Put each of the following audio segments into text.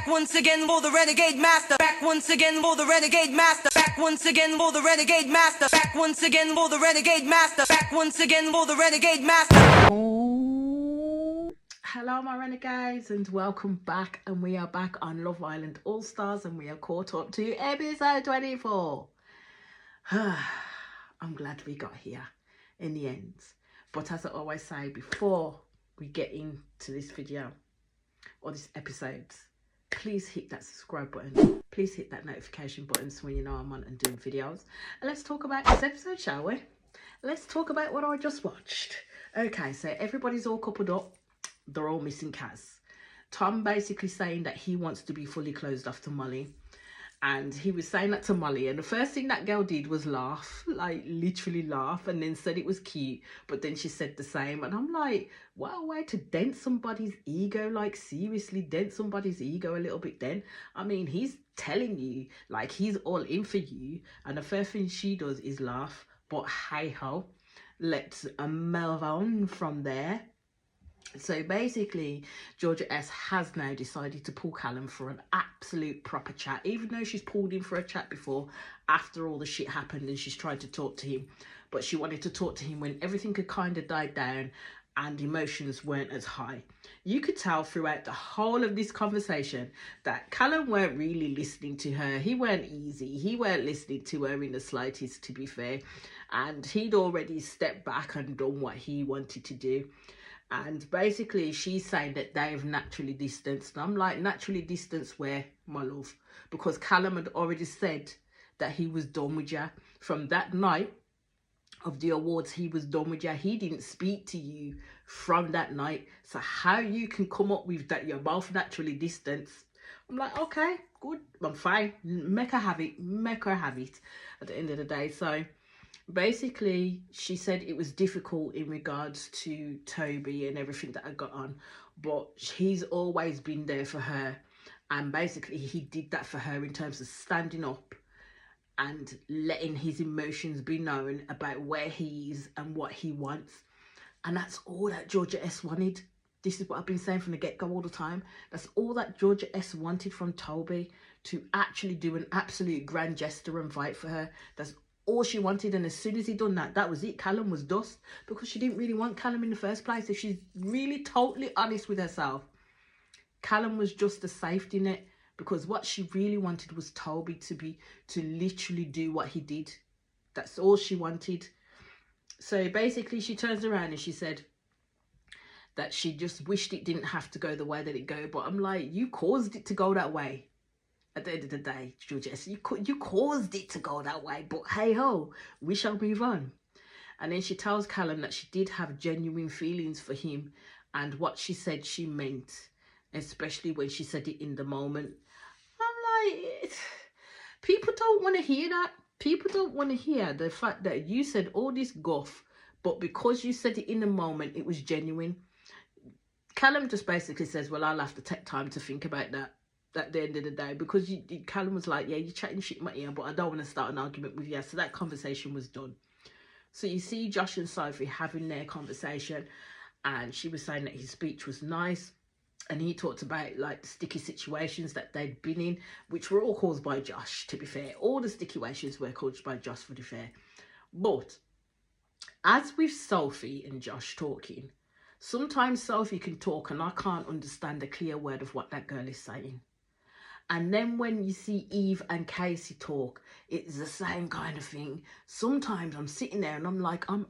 Back once again for the renegade master. Back once again for the renegade master. Back once again for the renegade master. Back once again for the renegade master. Back once again for the renegade master. Hello my renegades and welcome back, and we are back on Love Island All Stars and we are caught up to episode 24. I'm glad we got here in the end, but as I always say, before we get into this video or this episode, please hit that subscribe button, please hit that notification button so you know I'm on and doing videos. And let's talk about this episode, shall we? Let's talk about what I just watched. Okay, so everybody's all coupled up. They're all missing Kaz. Tom basically saying that he wants to be fully closed off to Molly, and he was saying that to Molly, and the first thing that girl did was laugh, like literally laugh, and then said it was cute, but then she said the same. And I'm like, what a way to dent somebody's ego, like seriously dent somebody's ego a little bit. Then I mean, he's telling you like he's all in for you, and the first thing she does is laugh. But hey ho, let's move on from there. So basically, Georgia S has now decided to pull Callum for an absolute proper chat, even though she's pulled him for a chat before, after all the shit happened, and she's tried to talk to him. But she wanted to talk to him when everything had kind of died down and emotions weren't as high. You could tell throughout the whole of this conversation that Callum weren't really listening to her. He weren't easy. He weren't listening to her in the slightest, to be fair. And he'd already stepped back and done what he wanted to do. And basically, she's saying that they've naturally distanced. And I'm like, naturally distanced where, my love? Because Callum had already said that he was done with you. From that night of the awards, he was done with you. He didn't speak to you from that night. So how you can come up with that you're both naturally distanced? I'm like, okay, good. I'm fine. Make her have it. Make her have it at the end of the day. So basically, she said it was difficult in regards to Toby and everything that had got on, but he's always been there for her. And basically, he did that for her in terms of standing up and letting his emotions be known about where he is and what he wants. And that's all that Georgia S wanted. This is what I've been saying from the get-go all the time. That's all that Georgia S wanted from Toby, to actually do an absolute grand gesture and fight for her. That's all she wanted. And as soon as he done that, that was it. Callum was dust, because she didn't really want Callum in the first place. If she's really totally honest with herself, Callum was just a safety net, because what she really wanted was Toby to literally do what he did. That's all she wanted. So basically, she turns around and she said that she just wished it didn't have to go the way that it go. But I'm like, you caused it to go that way. At the end of the day, Georgia, you caused it to go that way, but hey ho, we shall move on. And then she tells Callum that she did have genuine feelings for him, and what she said she meant, especially when she said it in the moment. I'm like, people don't want to hear that. People don't want to hear the fact that you said all this guff, but because you said it in the moment, it was genuine. Callum just basically says, well, I'll have to take time to think about that at the end of the day, because Callum was like, yeah, you're chatting shit in my ear, but I don't want to start an argument with you. So that conversation was done. So you see Josh and Sophie having their conversation, and she was saying that his speech was nice, and he talked about like the sticky situations that they'd been in, which were all caused by Josh, to be fair. All the sticky situations were caused by Josh, to be fair. But as with Sophie and Josh talking, sometimes Sophie can talk and I can't understand a clear word of what that girl is saying. And then when you see Eve and Casey talk, it's the same kind of thing. Sometimes I'm sitting there and I'm like, I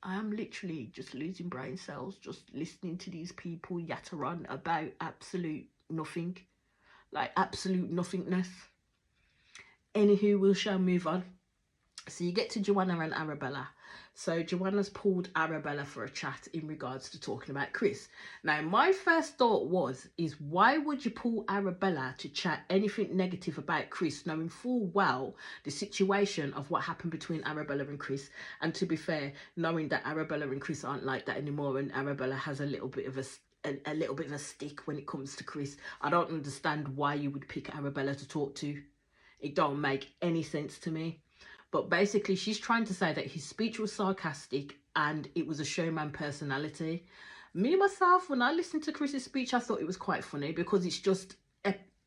am literally just losing brain cells, just listening to these people yatter on about absolute nothing. Like absolute nothingness. Anywho, we shall move on. So you get to Joanna and Arabella. So Joanna's pulled Arabella for a chat in regards to talking about Chris. Now, my first thought is why would you pull Arabella to chat anything negative about Chris, knowing full well the situation of what happened between Arabella and Chris? And to be fair, knowing that Arabella and Chris aren't like that anymore, and Arabella has a little bit of a stick when it comes to Chris. I don't understand why you would pick Arabella to talk to. It don't make any sense to me. But basically, she's trying to say that his speech was sarcastic and it was a showman personality. Me, myself, when I listened to Chris's speech, I thought it was quite funny, because it's just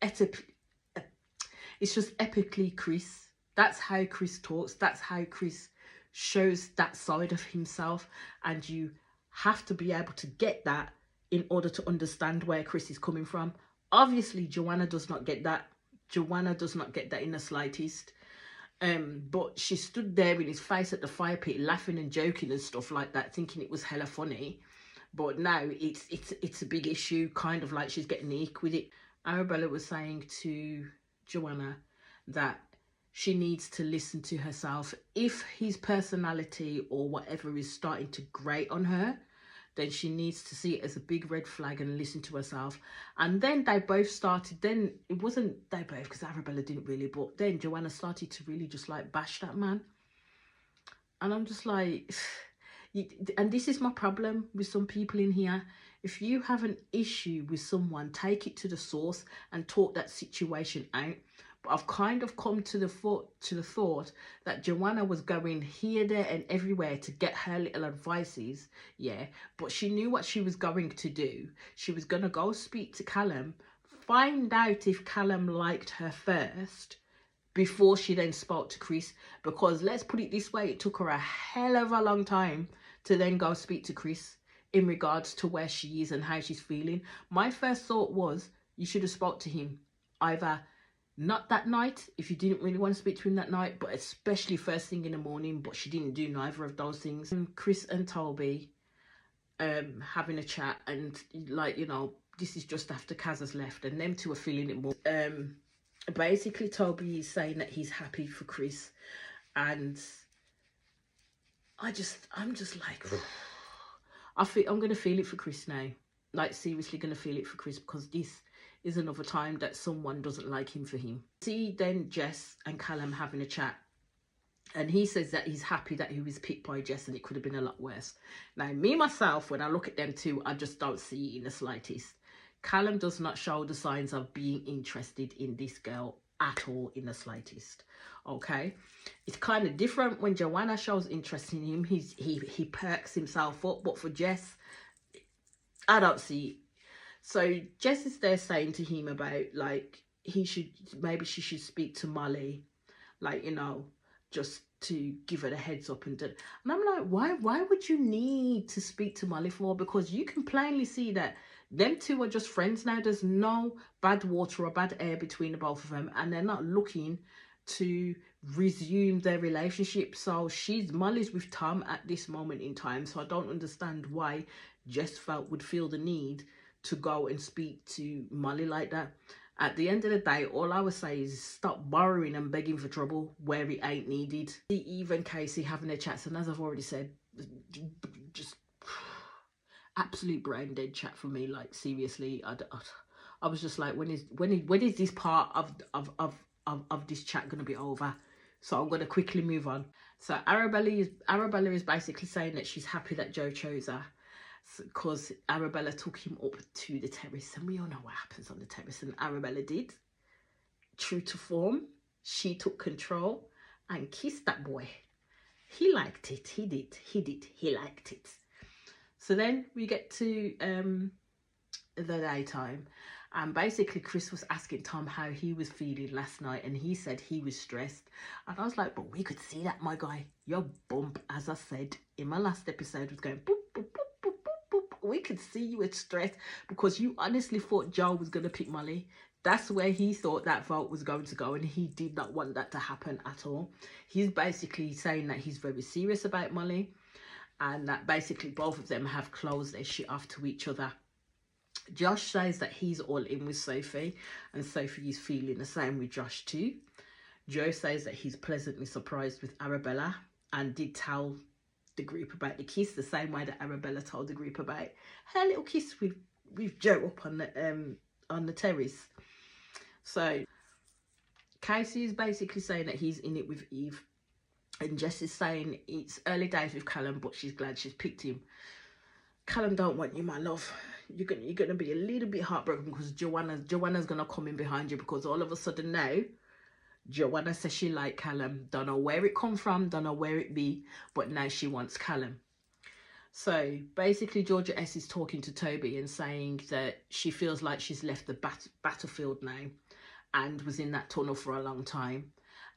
it's just epically Chris. That's how Chris talks. That's how Chris shows that side of himself. And you have to be able to get that in order to understand where Chris is coming from. Obviously, Joanna does not get that. Joanna does not get that in the slightest. But she stood there in his face at the fire pit, laughing and joking and stuff like that, thinking it was hella funny. But now it's a big issue, kind of like she's getting the ick with it. Arabella was saying to Joanna that she needs to listen to herself. If his personality or whatever is starting to grate on her, then she needs to see it as a big red flag and listen to herself. And then they both started, then it wasn't they both, because Arabella didn't really, but then Joanna started to really just like bash that man. And I'm just like, and this is my problem with some people in here. If you have an issue with someone, take it to the source and talk that situation out. But I've kind of come to the thought that Joanna was going here, there and everywhere to get her little advices, yeah. But she knew what she was going to do. She was going to go speak to Callum, find out if Callum liked her first, before she then spoke to Chris. Because let's put it this way, it took her a hell of a long time to then go speak to Chris in regards to where she is and how she's feeling. My first thought was, you should have spoke to him either not that night, if you didn't really want to speak to him that night, but especially first thing in the morning. But she didn't do neither of those things. Chris and Toby having a chat, and like, you know, this is just after Kaz has left and them two are feeling it more. Basically Toby is saying that he's happy for Chris, and I'm just like, I'm gonna feel it for Chris now. Like, seriously gonna feel it for Chris, because this is another time that someone doesn't like him for him. See then Jess and Callum having a chat, and he says that he's happy that he was picked by Jess and it could have been a lot worse. Now, me myself, when I look at them two, I just don't see it in the slightest. Callum does not show the signs of being interested in this girl at all, in the slightest. Okay, it's kind of different when Joanna shows interest in him. He perks himself up, but for Jess, I don't see it. So Jess is there saying to him about, like, maybe she should speak to Molly, like, you know, just to give her the heads up. And I'm like, why would you need to speak to Molly for? Because you can plainly see that them two are just friends now. There's no bad water or bad air between the both of them, and they're not looking to resume their relationship. So Molly's with Tom at this moment in time, so I don't understand why Jess would feel the need to go and speak to Molly like that. At the end of the day, all I would say is stop borrowing and begging for trouble where it ain't needed. Even Casey having their chats, and as I've already said, just absolute brain dead chat for me. Like, seriously, I was just like, when is this part of this chat gonna be over? So I'm gonna quickly move on. So Arabella is basically saying that she's happy that Joe chose her, because Arabella took him up to the terrace, and we all know what happens on the terrace. And Arabella did, true to form, she took control and kissed that boy. He liked it. He liked it. So then we get to the daytime, and basically Chris was asking Tom how he was feeling last night, and he said he was stressed. And I was like, but we could see that, my guy. Your bump, as I said in my last episode, was going boop, boop, boop, boop, boop, boop. We could see you were stressed because you honestly thought Joe was going to pick Molly. That's where he thought that vote was going to go, and he did not want that to happen at all. He's basically saying that he's very serious about Molly, and that basically both of them have closed their shit off to each other. Josh says that he's all in with Sophie, and Sophie is feeling the same with Josh too. Joe says that he's pleasantly surprised with Arabella, and did tell the group about the kiss the same way that Arabella told the group about her little kiss with Joe up on the terrace. So Casey is basically saying that he's in it with Eve, and Jess is saying it's early days with Callum, but she's glad she's picked him. Callum don't want you, my love. You're gonna be a little bit heartbroken because Joanna's gonna come in behind you, because all of a sudden now Joanna says she like Callum. Don't know where it come from, don't know where it be, but now she wants Callum. So basically, Georgia S is talking to Toby and saying that she feels like she's left the battlefield now and was in that tunnel for a long time.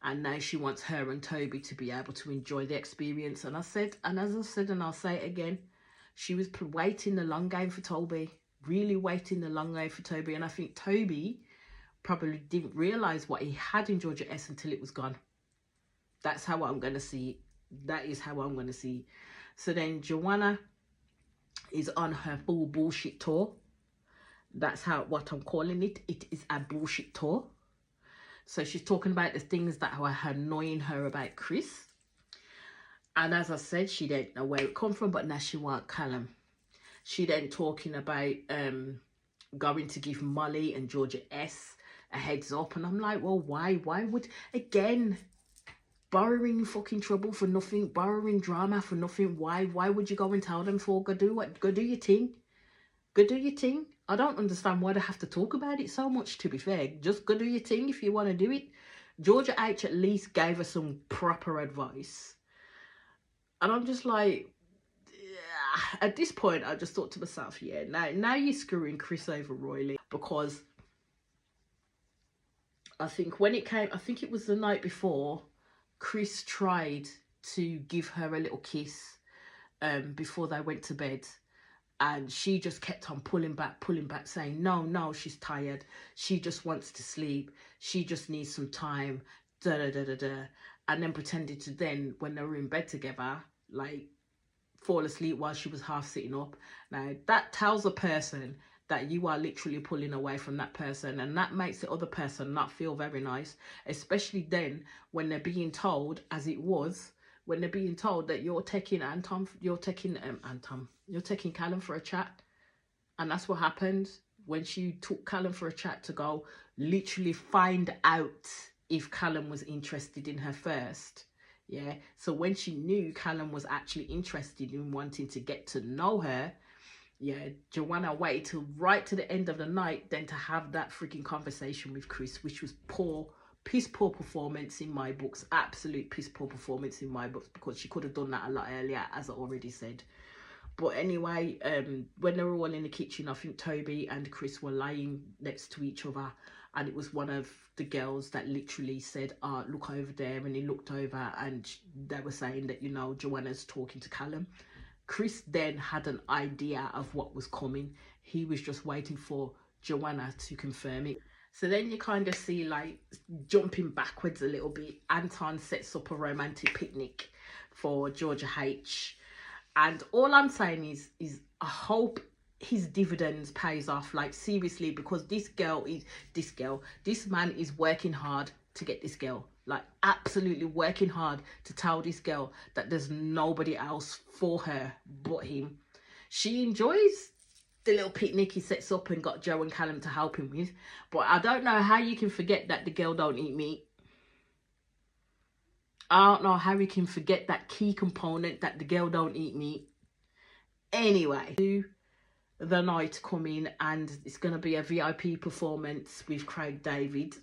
And now she wants her and Toby to be able to enjoy the experience. And I said, and as I said, and I'll say it again, she was waiting the long game for Toby, really waiting the long game for Toby. And I think Toby probably didn't realise what he had in Georgia S until it was gone. That's how I'm going to see it. That is how I'm going to see it. So then Joanna is on her full bullshit tour. That's what I'm calling it. It is a bullshit tour. So she's talking about the things that were annoying her about Chris. And as I said, she didn't know where it come from, but now she wants Callum. She then talking about going to give Molly and Georgia S a heads up. And I'm like, well, why? Why would, again, borrowing fucking trouble for nothing, borrowing drama for nothing. Why would you go and tell them for? Go do your thing. Go do your thing. I don't understand why they have to talk about it so much, to be fair. Just go do your thing if you want to do it. Georgia H at least gave her some proper advice. And I'm just like, yeah. At this point, I just thought to myself, yeah, now you're screwing Chris over royally. Because I think when it came, I think it was the night before, Chris tried to give her a little kiss before they went to bed. And she just kept on pulling back, saying, no, she's tired. She just wants to sleep. She just needs some time, da-da-da-da-da. And then pretended to then, when they were in bed together, like, fall asleep while she was half sitting up. Now, that tells a person that you are literally pulling away from that person, and that makes the other person not feel very nice, especially then when they're being told, as it was, when they're being told that you're taking Callum for a chat. And that's what happened when she took Callum for a chat to go literally find out if Callum was interested in her first. Yeah, so when she knew Callum was actually interested in wanting to get to know her, yeah, Joanna waited till right to the end of the night then to have that freaking conversation with Chris, which was piss poor performance in my books. Absolute piss poor performance in my books, because she could have done that a lot earlier, as I already said. But anyway, when they were all in the kitchen, I think Toby and Chris were lying next to each other, and it was one of the girls that literally said, look over there, and he looked over and they were saying that, you know, Joanna's talking to Callum. Chris then had an idea of what was coming. He was just waiting for Joanna to confirm it. So then you kind of see, like, jumping backwards a little bit, Anton sets up a romantic picnic for Georgia H. And all I'm saying is I hope his dividends pays off, like, seriously, because this man is working hard to get this girl, like, absolutely working hard to tell this girl that there's nobody else for her but him. She enjoys the little picnic he sets up and got Joe and Callum to help him with, but I don't know how you can forget that the girl don't eat meat. I don't know how we can forget that key component, that the girl don't eat meat. Anyway, the night coming, and it's going to be a VIP performance with Craig David.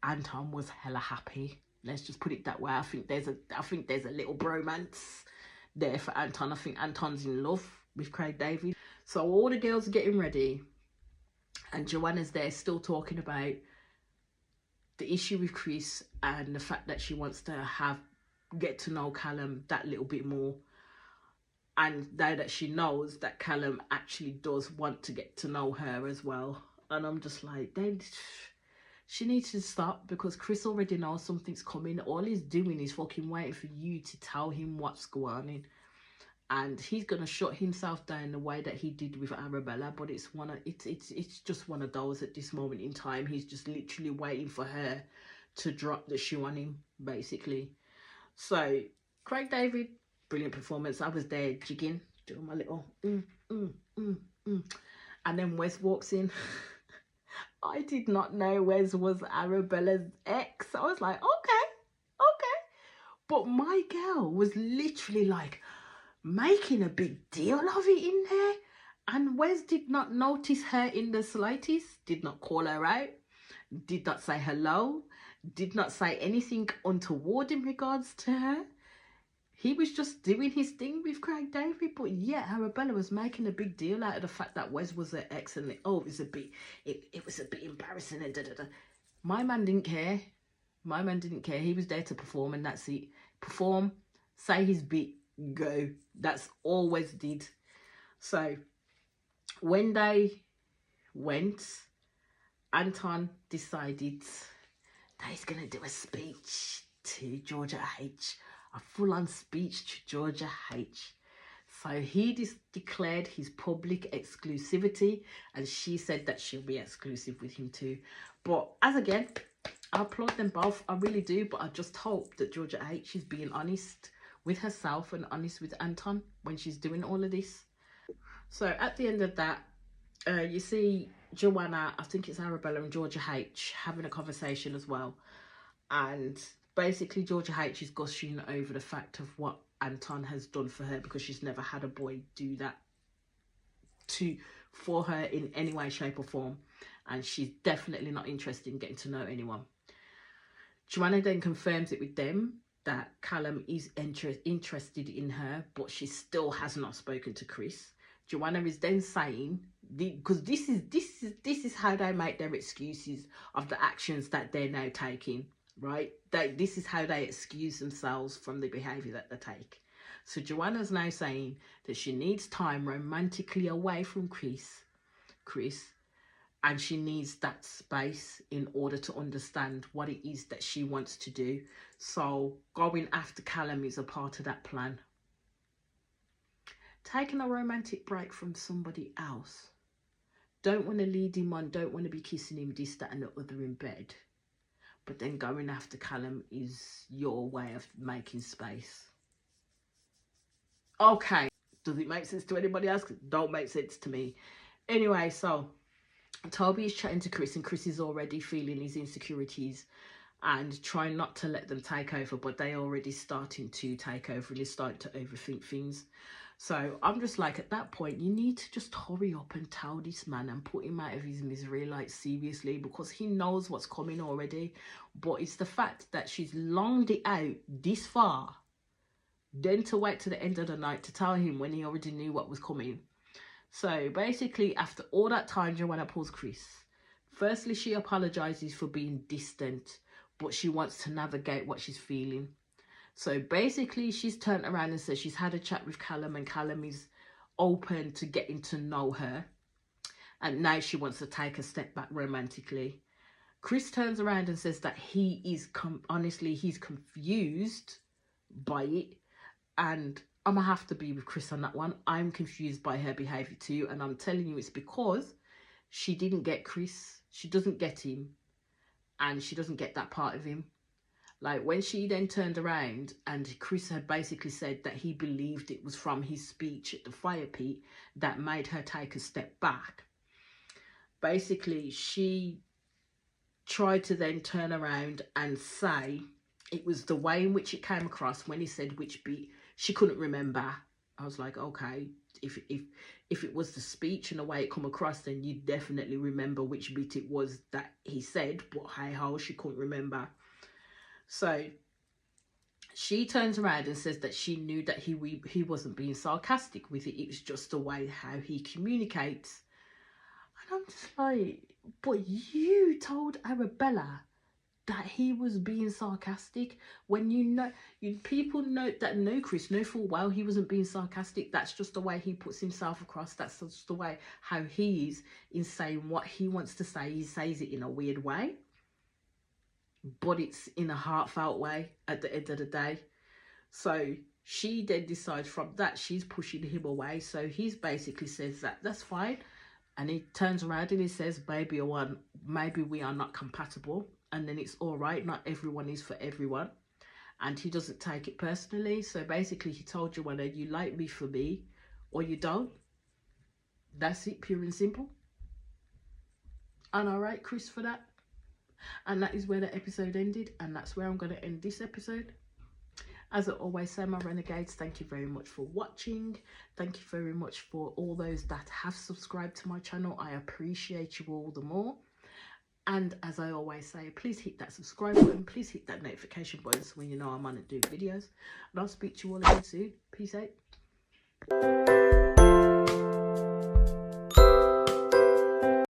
Anton was hella happy. Let's just put it that way. I think there's a little bromance there for Anton. I think Anton's in love with Craig David. So all the girls are getting ready, and Joanna's there still talking about the issue with Chris and the fact that she wants to get to know Callum that little bit more. And now that she knows that Callum actually does want to get to know her as well. And I'm just like, then she needs to stop, because Chris already knows something's coming. All he's doing is fucking waiting for you to tell him what's going on. And he's going to shut himself down the way that he did with Arabella. But it's just one of those at this moment in time. He's just literally waiting for her to drop the shoe on him, basically. So, Craig David, brilliant performance. I was there jigging, doing my little And then Wes walks in. I did not know Wes was Arabella's ex. I was like, okay. But my girl was literally like making a big deal of it in there. And Wes did not notice her in the slightest, did not call her out, did not say hello, did not say anything untoward in regards to her. he was just doing his thing with Craig David. But yeah, Arabella was making a big deal out of the fact that Wes was an ex, and it was a bit, it was a bit embarrassing and da da da. My man didn't care. My man didn't care. He was there to perform, and that's it. Perform, say his bit, go. That's all Wes did. So when they went, Anton decided that he's gonna do a speech to Georgia H, a full-on speech to Georgia H. So he declared his public exclusivity, and she said that she'll be exclusive with him too. But as again, I applaud them both, I really do, but I just hope that Georgia H is being honest with herself and honest with Anton when she's doing all of this. So at the end of that, you see Joanna, I think it's Arabella and Georgia H having a conversation as well. And basically Georgia H is gushing over the fact of what Anton has done for her, because she's never had a boy do that for her in any way, shape or form. And she's definitely not interested in getting to know anyone. Joanna then confirms it with them that Callum is interested in her, but she still has not spoken to Chris. Joanna is then saying, because this is how they make their excuses of the actions that they're now taking, right? This is how they excuse themselves from the behaviour that they take. So Joanna's now saying that she needs time romantically away from Chris, and she needs that space in order to understand what it is that she wants to do. So going after Callum is a part of that plan. Taking a romantic break from somebody else. Don't want to lead him on, don't want to be kissing him, this, that and the other in bed. But then going after Callum is your way of making space. Okay, does it make sense to anybody else? Don't make sense to me. Anyway, so Toby is chatting to Chris, and Chris is already feeling his insecurities and trying not to let them take over, but they already starting to take over, really starting to overthink things. So I'm just like, at that point, you need to just hurry up and tell this man and put him out of his misery, like seriously, because he knows what's coming already. But it's the fact that she's longed it out this far, then to wait to the end of the night to tell him when he already knew what was coming. So basically, after all that time, Joanna pulls Chris. Firstly, she apologizes for being distant, but she wants to navigate what she's feeling. So basically, she's turned around and said she's had a chat with Callum, and Callum is open to getting to know her. And now she wants to take a step back romantically. Chris turns around and says that he is, honestly, he's confused by it. And I'm going to have to be with Chris on that one. I'm confused by her behaviour too. And I'm telling you, it's because she didn't get Chris. She doesn't get him. And she doesn't get that part of him. Like, when she then turned around and Chris had basically said that he believed it was from his speech at the fire pit that made her take a step back. Basically, she tried to then turn around and say it was the way in which it came across when he said which bit she couldn't remember. I was like, okay, if it was the speech and the way it come across, then you definitely remember which bit it was that he said, but hey ho, she couldn't remember. So she turns around and says that she knew that he wasn't being sarcastic with it. It was just the way how he communicates. And I'm just like, but you told Arabella that he was being sarcastic when people know Chris know full well he wasn't being sarcastic. That's just the way he puts himself across. That's just the way how he is in saying what he wants to say. He says it in a weird way, but it's in a heartfelt way at the end of the day. So she then decides from that she's pushing him away. So he's basically says that that's fine, and he turns around and he says, maybe we are not compatible, and then it's all right. Not everyone is for everyone, and he doesn't take it personally. So basically, he told Joanna, you like me for me, or you don't. That's it, pure and simple. And all right, Chris, for that. And that is where the episode ended, and that's where I'm going to end this episode. As I always say, my renegades, thank you very much for watching. Thank you very much for all those that have subscribed to my channel. I appreciate you all the more. And as I always say, please hit that subscribe button. Please hit that notification button so when you know I'm on to do videos. And I'll speak to you all again soon. Peace out.